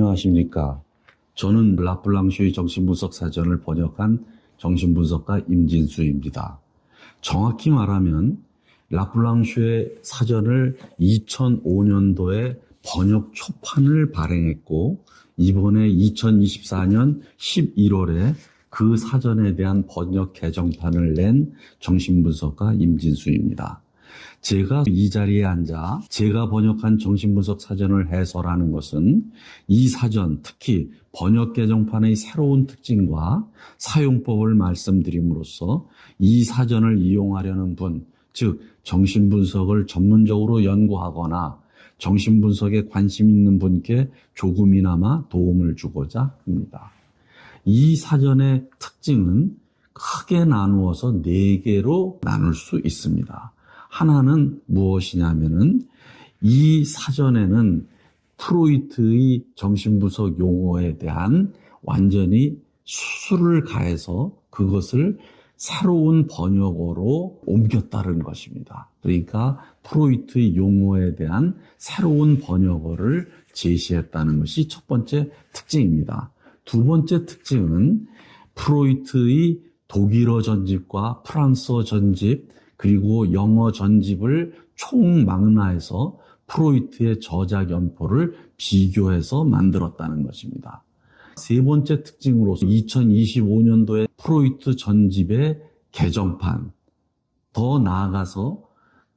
안녕하십니까. 저는 라플랑슈의 정신분석 사전을 번역한 정신분석가 임진수입니다. 정확히 말하면 라플랑슈의 사전을 2005년도에 번역 초판을 발행했고 이번에 2024년 11월에 그 사전에 대한 번역 개정판을 낸 정신분석가 임진수입니다. 제가 이 자리에 앉아 제가 번역한 정신분석 사전을 해설하는 것은 이 사전, 특히 번역 개정판의 새로운 특징과 사용법을 말씀드림으로써 이 사전을 이용하려는 분, 즉 정신분석을 전문적으로 연구하거나 정신분석에 관심 있는 분께 조금이나마 도움을 주고자 합니다. 이 사전의 특징은 크게 나누어서 4개로 나눌 수 있습니다. 하나는 무엇이냐면은 이 사전에는 프로이트의 정신분석 용어에 대한 완전히 수술을 가해서 그것을 새로운 번역어로 옮겼다는 것입니다. 그러니까 프로이트의 용어에 대한 새로운 번역어를 제시했다는 것이 첫 번째 특징입니다. 두 번째 특징은 프로이트의 독일어 전집과 프랑스어 전집 그리고 영어 전집을 총망라해서 프로이트의 저작 연포를 비교해서 만들었다는 것입니다. 세 번째 특징으로서 2025년도에 프로이트 전집의 개정판, 더 나아가서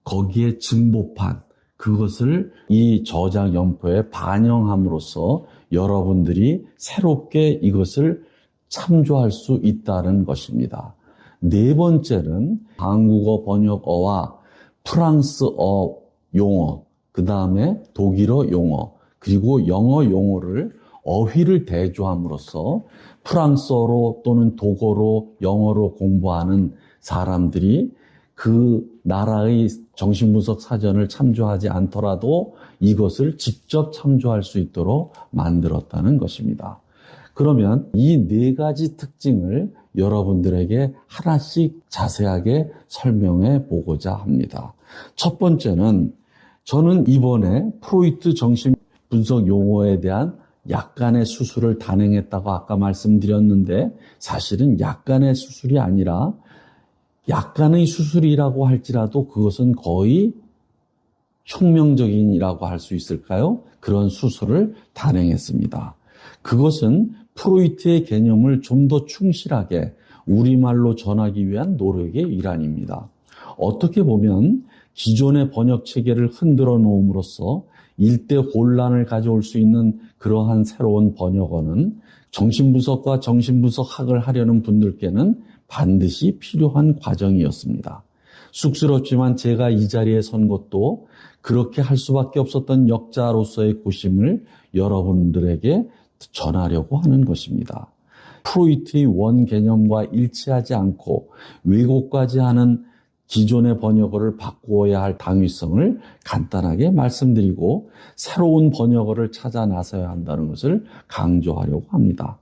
거기에 증보판, 그것을 이 저작 연포에 반영함으로써 여러분들이 새롭게 이것을 참조할 수 있다는 것입니다. 네 번째는 한국어 번역어와 프랑스어 용어, 그 다음에 독일어 용어, 그리고 영어 용어를 어휘를 대조함으로써 프랑스어로 또는 독어로 영어로 공부하는 사람들이 그 나라의 정신분석 사전을 참조하지 않더라도 이것을 직접 참조할 수 있도록 만들었다는 것입니다. 그러면 이 4가지 특징을 여러분들에게 하나씩 자세하게 설명해 보고자 합니다. 첫 번째는 저는 이번에 프로이트 정신분석 용어에 대한 약간의 수술을 단행했다고 아까 말씀드렸는데 사실은 약간의 수술이 아니라 약간의 수술이라고 할지라도 그것은 거의 혁명적인이라고 할 수 있을까요? 그런 수술을 단행했습니다. 그것은 프로이트의 개념을 좀 더 충실하게 우리말로 전하기 위한 노력의 일환입니다. 어떻게 보면 기존의 번역 체계를 흔들어 놓음으로써 일대 혼란을 가져올 수 있는 그러한 새로운 번역어는 정신분석과 정신분석학을 하려는 분들께는 반드시 필요한 과정이었습니다. 쑥스럽지만 제가 이 자리에 선 것도 그렇게 할 수밖에 없었던 역자로서의 고심을 여러분들에게 전하려고 하는 것입니다. 프로이트의 원 개념과 일치하지 않고 왜곡까지 하는 기존의 번역어를 바꾸어야 할 당위성을 간단하게 말씀드리고 새로운 번역어를 찾아 나서야 한다는 것을 강조하려고 합니다.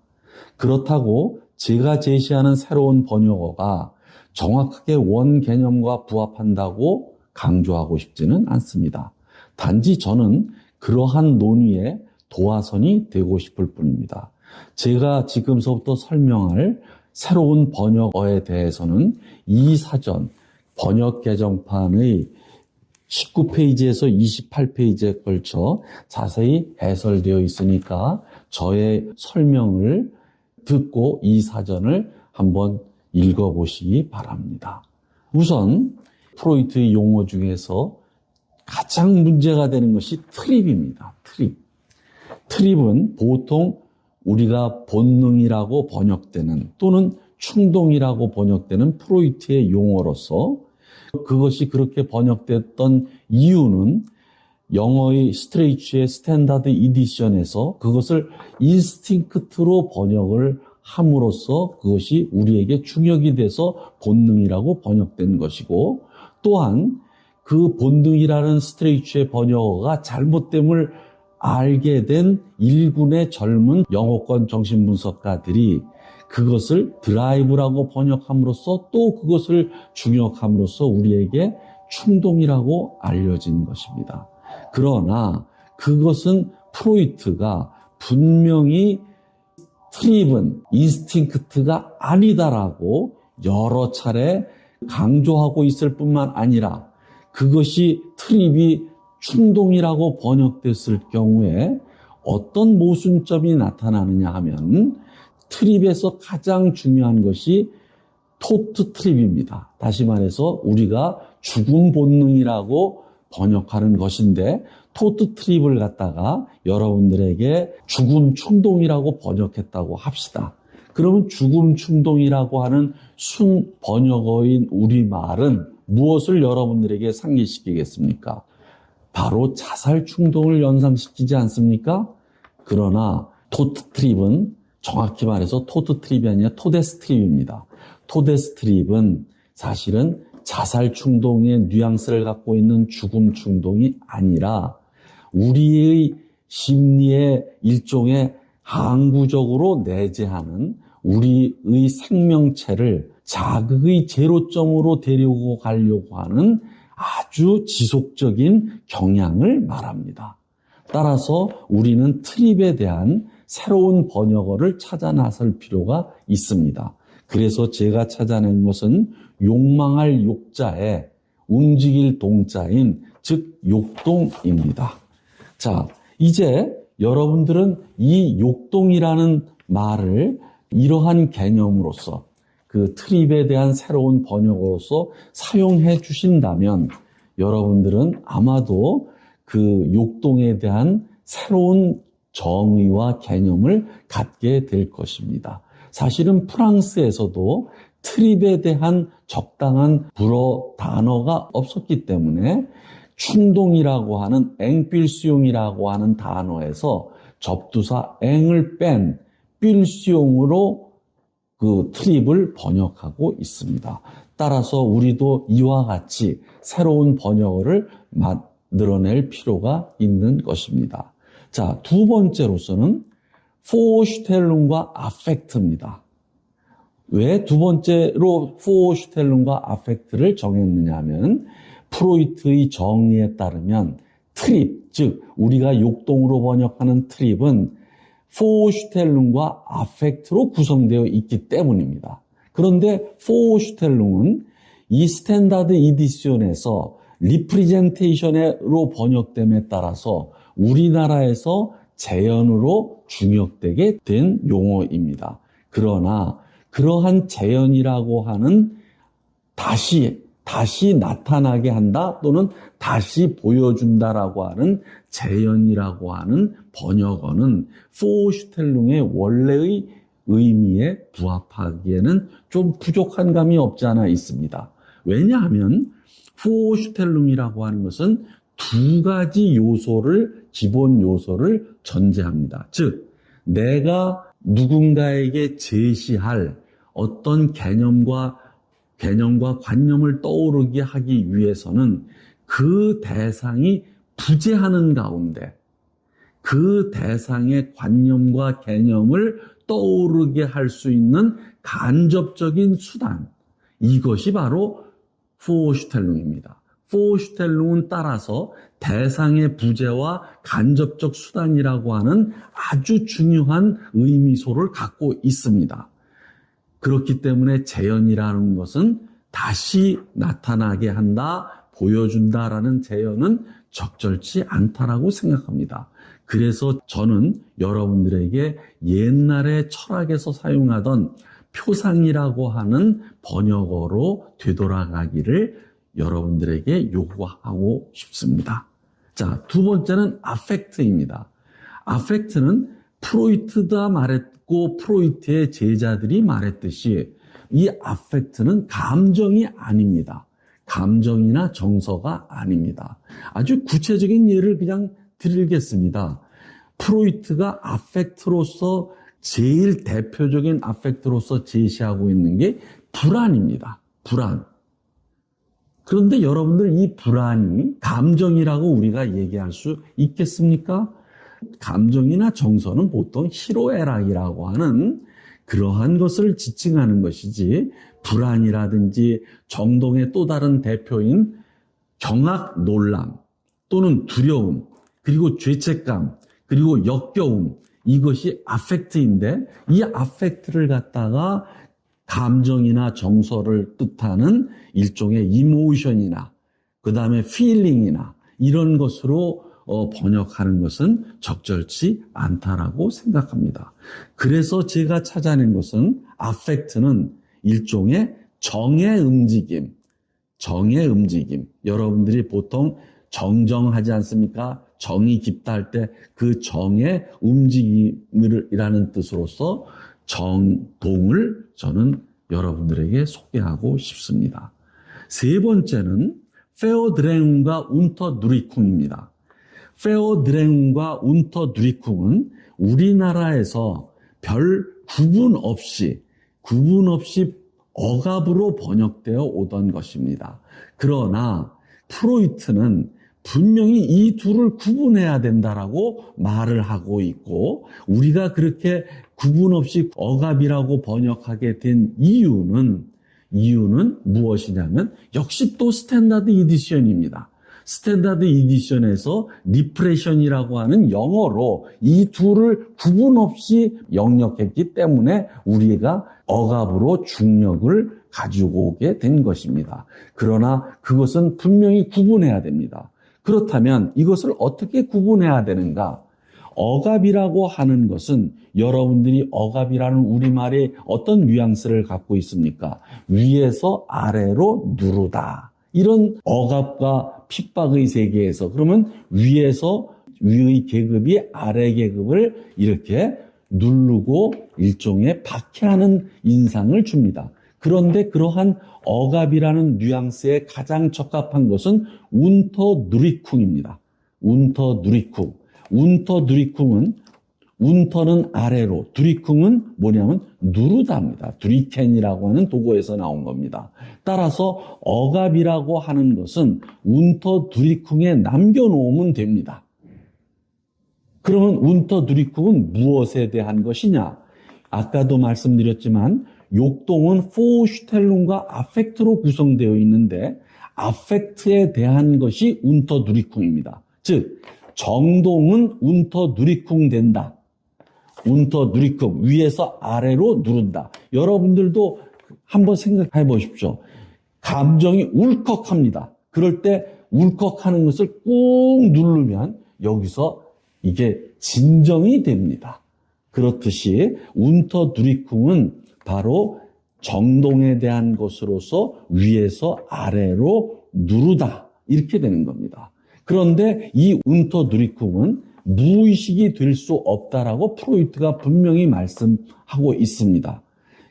그렇다고 제가 제시하는 새로운 번역어가 정확하게 원 개념과 부합한다고 강조하고 싶지는 않습니다. 단지 저는 그러한 논의의 도화선이 되고 싶을 뿐입니다. 제가 지금서부터 설명할 새로운 번역어에 대해서는 이 사전 번역 개정판의 19페이지에서 28페이지에 걸쳐 자세히 해설되어 있으니까 저의 설명을 듣고 이 사전을 한번 읽어보시기 바랍니다. 우선 프로이트의 용어 중에서 가장 문제가 되는 것이 트립입니다. 트립은 보통 우리가 본능이라고 번역되는 또는 충동이라고 번역되는 프로이트의 용어로서 그것이 그렇게 번역됐던 이유는 영어의 스트레이츠의 스탠다드 이디션에서 그것을 인스팅크트로 번역을 함으로써 그것이 우리에게 중역이 돼서 본능이라고 번역된 것이고 또한 그 본능이라는 스트레이츠의 번역어가 잘못됨을 알게 된 일군의 젊은 영어권 정신분석가들이 그것을 드라이브라고 번역함으로써 또 그것을 중역함으로써 우리에게 충동이라고 알려진 것입니다. 그러나 그것은 프로이트가 분명히 트립은 인스팅크트가 아니다라고 여러 차례 강조하고 있을 뿐만 아니라 그것이 트립이 충동이라고 번역됐을 경우에 어떤 모순점이 나타나느냐 하면 트립에서 가장 중요한 것이 토트 트립입니다. 다시 말해서 우리가 죽음 본능이라고 번역하는 것인데 토트 트립을 갖다가 여러분들에게 죽음 충동이라고 번역했다고 합시다. 그러면 죽음 충동이라고 하는 순 번역어인 우리말은 무엇을 여러분들에게 상기시키겠습니까? 바로 자살 충동을 연상시키지 않습니까? 그러나 토트 트립은 정확히 말해서 토트 트립이 아니라 토데스 트립입니다. 토데스 트립은 사실은 자살 충동의 뉘앙스를 갖고 있는 죽음 충동이 아니라 우리의 심리의 일종의 항구적으로 내재하는 우리의 생명체를 자극의 제로점으로 데리고 가려고 하는 아주 지속적인 경향을 말합니다. 따라서 우리는 트립에 대한 새로운 번역어를 찾아 나설 필요가 있습니다. 그래서 제가 찾아낸 것은 욕망할 욕자의 움직일 동자인 즉 욕동입니다. 자, 이제 여러분들은 이 욕동이라는 말을 이러한 개념으로서 그 트립에 대한 새로운 번역어로서 사용해 주신다면 여러분들은 아마도 그 욕동에 대한 새로운 정의와 개념을 갖게 될 것입니다. 사실은 프랑스에서도 트립에 대한 적당한 불어 단어가 없었기 때문에 충동이라고 하는 앵필수용이라고 하는 단어에서 접두사 앵을 뺀 필수용으로 그 트립을 번역하고 있습니다. 따라서 우리도 이와 같이 새로운 번역어를 만들어낼 필요가 있는 것입니다. 자, 두 번째로서는 포르슈텔룸과 아펙트입니다. 왜 두 번째로 포르슈텔룸과 아펙트를 정했느냐 하면 프로이트의 정리에 따르면 트립, 즉 우리가 욕동으로 번역하는 트립은 포르슈텔룸과 아펙트로 구성되어 있기 때문입니다. 그런데 포르슈텔룸은 이 스탠다드 이디션에서 리프리젠테이션으로 번역됨에 따라서 우리나라에서 재현으로 중역되게 된 용어입니다. 그러나 그러한 재현이라고 하는 다시 나타나게 한다 또는 다시 보여준다라고 하는 재현이라고 하는 번역어는 포르슈텔룽의 원래의 의미에 부합하기에는 좀 부족한 감이 없지 않아 있습니다. 왜냐하면 포르슈텔룽이라고 하는 것은 두 가지 기본 요소를 전제합니다. 즉, 내가 누군가에게 제시할 어떤 개념과 관념을 떠오르게 하기 위해서는 그 대상이 부재하는 가운데 그 대상의 관념과 개념을 떠오르게 할 수 있는 간접적인 수단, 이것이 바로 포르슈텔룽입니다. 포르슈텔룽은 따라서 대상의 부재와 간접적 수단이라고 하는 아주 중요한 의미소를 갖고 있습니다. 그렇기 때문에 재현이라는 것은 다시 나타나게 한다, 보여준다라는 재현은 적절치 않다라고 생각합니다. 그래서 저는 여러분들에게 옛날에 철학에서 사용하던 표상이라고 하는 번역어로 되돌아가기를 여러분들에게 요구하고 싶습니다. 자, 두 번째는 아펙트입니다. 아펙트는 프로이트가 말했고 프로이트의 제자들이 말했듯이 이 아펙트는 감정이 아닙니다. 감정이나 정서가 아닙니다. 아주 구체적인 예를 그냥 드리겠습니다. 프로이트가 아펙트로서 제일 대표적인 아펙트로서 제시하고 있는 게 불안입니다. 불안. 그런데 여러분들 이 불안이 감정이라고 우리가 얘기할 수 있겠습니까? 감정이나 정서는 보통 희로애락이라고 하는 그러한 것을 지칭하는 것이지 불안이라든지 정동의 또 다른 대표인 경악, 놀람 또는 두려움 그리고 죄책감 그리고 역겨움 이것이 아펙트인데 이 아펙트를 갖다가 감정이나 정서를 뜻하는 일종의 이모션이나 그 다음에 필링이나 이런 것으로 번역하는 것은 적절치 않다라고 생각합니다. 그래서 제가 찾아낸 것은 아펙트는 일종의 정의 움직임. 여러분들이 보통 정정하지 않습니까? 정이 깊다 할 때 그 정의 움직임이라는 뜻으로서 정동을 저는 여러분들에게 소개하고 싶습니다. 세 번째는 페어드랭과 운터누리쿵입니다. 페어드랭과 운터누리쿵은 우리나라에서 별 구분 없이 억압으로 번역되어 오던 것입니다. 그러나 프로이트는 분명히 이 둘을 구분해야 된다라고 말을 하고 있고 우리가 그렇게 구분 없이 억압이라고 번역하게 된 이유는 무엇이냐면 역시 또 스탠다드 이디션입니다. 스탠다드 이디션에서 리프레션이라고 하는 영어로 이 둘을 구분 없이 영역했기 때문에 우리가 억압으로 중력을 가지고 오게 된 것입니다. 그러나 그것은 분명히 구분해야 됩니다. 그렇다면 이것을 어떻게 구분해야 되는가? 억압이라고 하는 것은 여러분들이 억압이라는 우리말이 어떤 뉘앙스를 갖고 있습니까? 위에서 아래로 누르다. 이런 억압과 핍박의 세계에서 그러면 위의 계급이 아래 계급을 이렇게 누르고 일종의 박해하는 인상을 줍니다. 그런데 그러한 억압이라는 뉘앙스에 가장 적합한 것은 운터누리쿵입니다. 운터누리쿵은 운터는 아래로, 두리쿵은 뭐냐면 누르다입니다. 두리켄이라고 하는 도구에서 나온 겁니다. 따라서 억압이라고 하는 것은 운터누리쿵에 남겨놓으면 됩니다. 그러면 운터누리쿵은 무엇에 대한 것이냐? 아까도 말씀드렸지만 욕동은 포슈텔룸과 아펙트로 구성되어 있는데 아펙트에 대한 것이 운터누리쿵입니다. 즉 정동은 운터누리쿵 된다. 운터누리쿵, 위에서 아래로 누른다. 여러분들도 한번 생각해 보십시오. 감정이 울컥합니다. 그럴 때 울컥하는 것을 꾹 누르면 여기서 이게 진정이 됩니다. 그렇듯이 운터누리쿵은 바로 정동에 대한 것으로서 위에서 아래로 누르다. 이렇게 되는 겁니다. 그런데 이 운터누리쿵은 무의식이 될 수 없다라고 프로이트가 분명히 말씀하고 있습니다.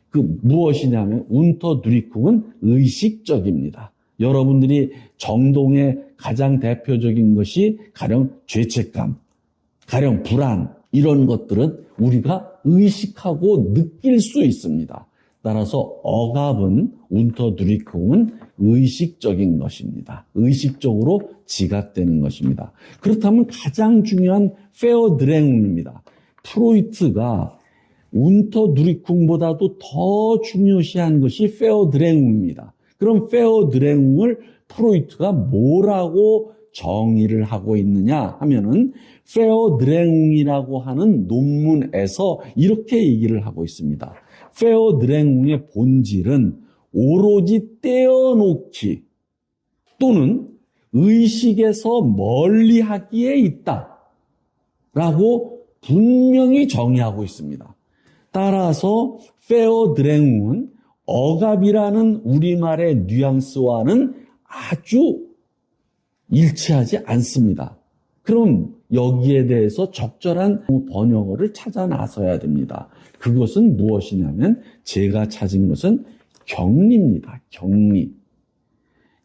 그 무엇이냐면 운터누리쿵은 의식적입니다. 여러분들이 정동의 가장 대표적인 것이 가령 죄책감, 가령 불안 이런 것들은 우리가 의식하고 느낄 수 있습니다. 따라서 억압은 운터누리쿵은 의식적인 것입니다. 의식적으로 지각되는 것입니다. 그렇다면 가장 중요한 페어드랭움입니다. 프로이트가 운터누리쿵보다도 더 중요시한 것이 페어드랭움입니다. 그럼 페어드랭움을 프로이트가 뭐라고 정의를 하고 있느냐 하면은 페어드랭움이라고 하는 논문에서 이렇게 얘기를 하고 있습니다. 페어드랭움의 본질은 오로지 떼어놓기 또는 의식에서 멀리하기에 있다라고 분명히 정의하고 있습니다. 따라서 페어드랭움은 억압이라는 우리말의 뉘앙스와는 아주 일치하지 않습니다. 그럼 여기에 대해서 적절한 번역어를 찾아 나서야 됩니다. 그것은 무엇이냐면 제가 찾은 것은 격리입니다. 격리.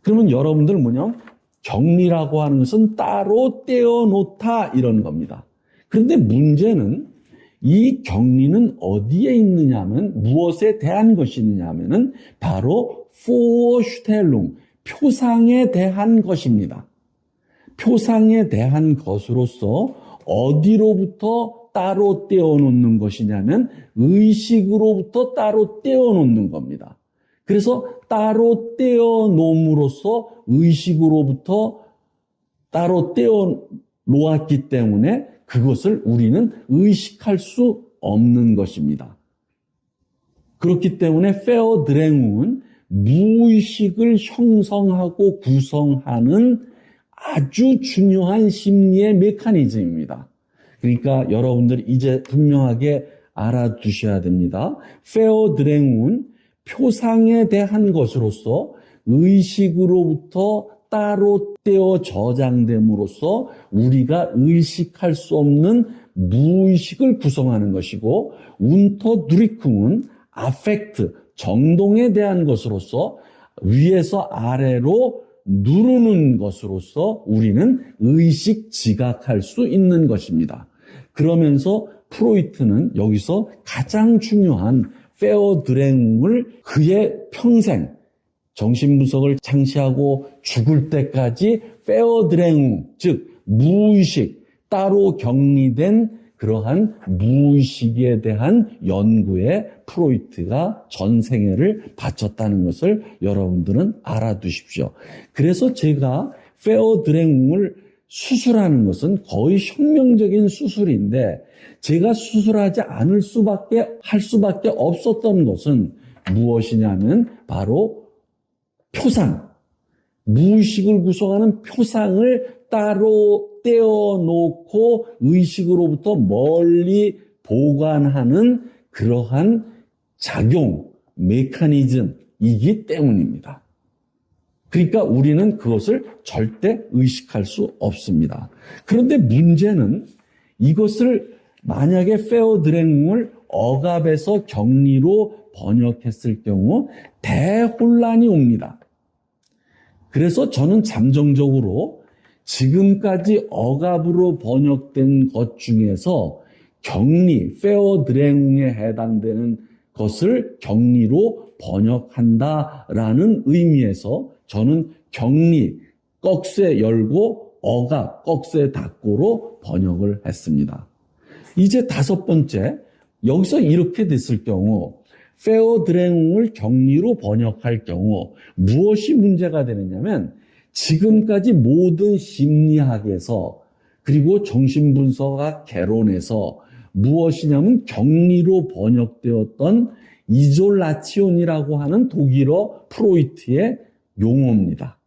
그러면 여러분들 뭐냐면 격리라고 하는 것은 따로 떼어놓다 이런 겁니다. 그런데 문제는 이 격리는 어디에 있느냐면 무엇에 대한 것이냐면은 바로 포슈텔룽, 표상에 대한 것입니다. 표상에 대한 것으로서 어디로부터 따로 떼어놓는 것이냐면 의식으로부터 따로 떼어놓는 겁니다. 그래서 따로 떼어놓음으로써 의식으로부터 따로 떼어놓은 놓았기 때문에 그것을 우리는 의식할 수 없는 것입니다. 그렇기 때문에 페어드랭은 무의식을 형성하고 구성하는 아주 중요한 심리의 메커니즘입니다. 그러니까 여러분들이 이제 분명하게 알아두셔야 됩니다. 페어드랭은 표상에 대한 것으로서 의식으로부터 따로 떼어 저장됨으로써 우리가 의식할 수 없는 무의식을 구성하는 것이고, 운터드리쿵은 아펙트, 정동에 대한 것으로서 위에서 아래로 누르는 것으로서 우리는 의식 지각할 수 있는 것입니다. 그러면서 프로이트는 여기서 가장 중요한 페어드랭을 그의 평생 정신분석을 창시하고 죽을 때까지 페어드랭, 즉 무의식, 따로 격리된 그러한 무의식에 대한 연구에 프로이트가 전생애를 바쳤다는 것을 여러분들은 알아두십시오. 그래서 제가 페어드랭을 수술하는 것은 거의 혁명적인 수술인데, 제가 수술하지 않을 수밖에 할 수밖에 없었던 것은 무엇이냐면 바로 표상, 무의식을 구성하는 표상을 따로 떼어놓고 의식으로부터 멀리 보관하는 그러한 작용, 메커니즘이기 때문입니다. 그러니까 우리는 그것을 절대 의식할 수 없습니다. 그런데 문제는 이것을 만약에 페어드랭을 억압에서 격리로 번역했을 경우 대혼란이 옵니다. 그래서 저는 잠정적으로 지금까지 억압으로 번역된 것 중에서 격리, 페어드랭에 해당되는 것을 격리로 번역한다라는 의미에서 저는 격리, 꺽쇠 열고 억압, 꺽쇠 닫고로 번역을 했습니다. 이제 다섯 번째, 여기서 이렇게 됐을 경우 페어드랭을 격리로 번역할 경우 무엇이 문제가 되느냐면, 지금까지 모든 심리학에서 그리고 정신분석학 개론에서 무엇이냐면 격리로 번역되었던 이졸라치온이라고 하는 독일어 프로이트의 용어입니다.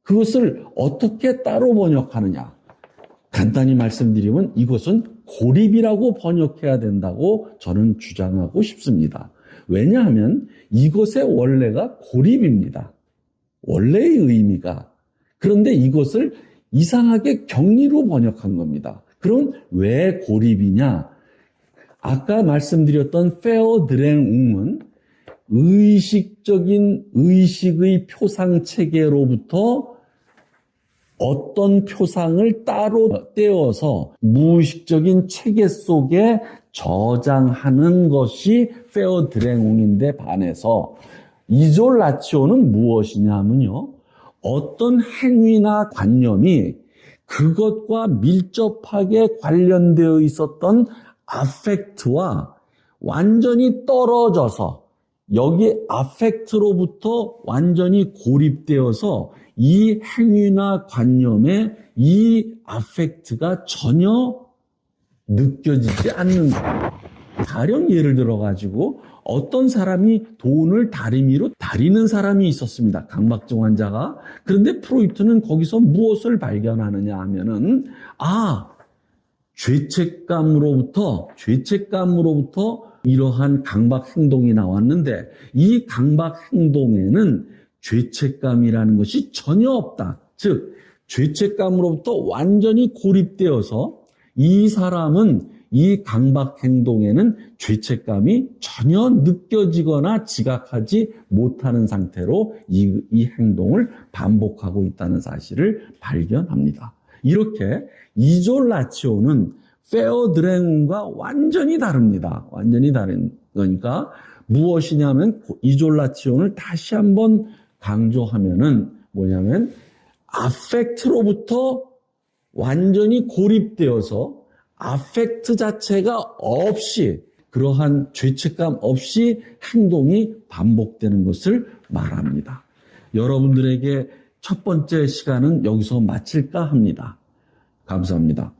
그것을 어떻게 따로 번역하느냐? 간단히 말씀드리면 이것은 고립이라고 번역해야 된다고 저는 주장하고 싶습니다. 왜냐하면 이것의 원래가 고립입니다. 원래의 의미가. 그런데 이것을 이상하게 격리로 번역한 겁니다. 그럼 왜 고립이냐? 아까 말씀드렸던 페어드랭은 의식의 표상 체계로부터 어떤 표상을 따로 떼어서 무의식적인 체계 속에 저장하는 것이 페어드랭인데 반해서 이졸라치오는 무엇이냐면요, 어떤 행위나 관념이 그것과 밀접하게 관련되어 있었던 아펙트와 완전히 떨어져서 여기 아펙트로부터 완전히 고립되어서 이 행위나 관념에 이 아펙트가 전혀 느껴지지 않는 거예요. 가령 예를 들어가지고 어떤 사람이 돈을 다리미로 다리는 사람이 있었습니다. 강박증 환자가. 그런데 프로이트는 거기서 무엇을 발견하느냐 하면은, 죄책감으로부터 이러한 강박 행동이 나왔는데 이 강박 행동에는 죄책감이라는 것이 전혀 없다. 즉, 죄책감으로부터 완전히 고립되어서 이 사람은 이 강박 행동에는 죄책감이 전혀 느껴지거나 지각하지 못하는 상태로 이 행동을 반복하고 있다는 사실을 발견합니다. 이렇게 이졸라치오는 페어드랭과 완전히 다릅니다. 완전히 다른 거니까 무엇이냐면 이졸라치오를 다시 한번 강조하면은 뭐냐면 아펙트로부터 완전히 고립되어서 아펙트 자체가 없이 그러한 죄책감 없이 행동이 반복되는 것을 말합니다. 여러분들에게 첫 번째 시간은 여기서 마칠까 합니다. 감사합니다.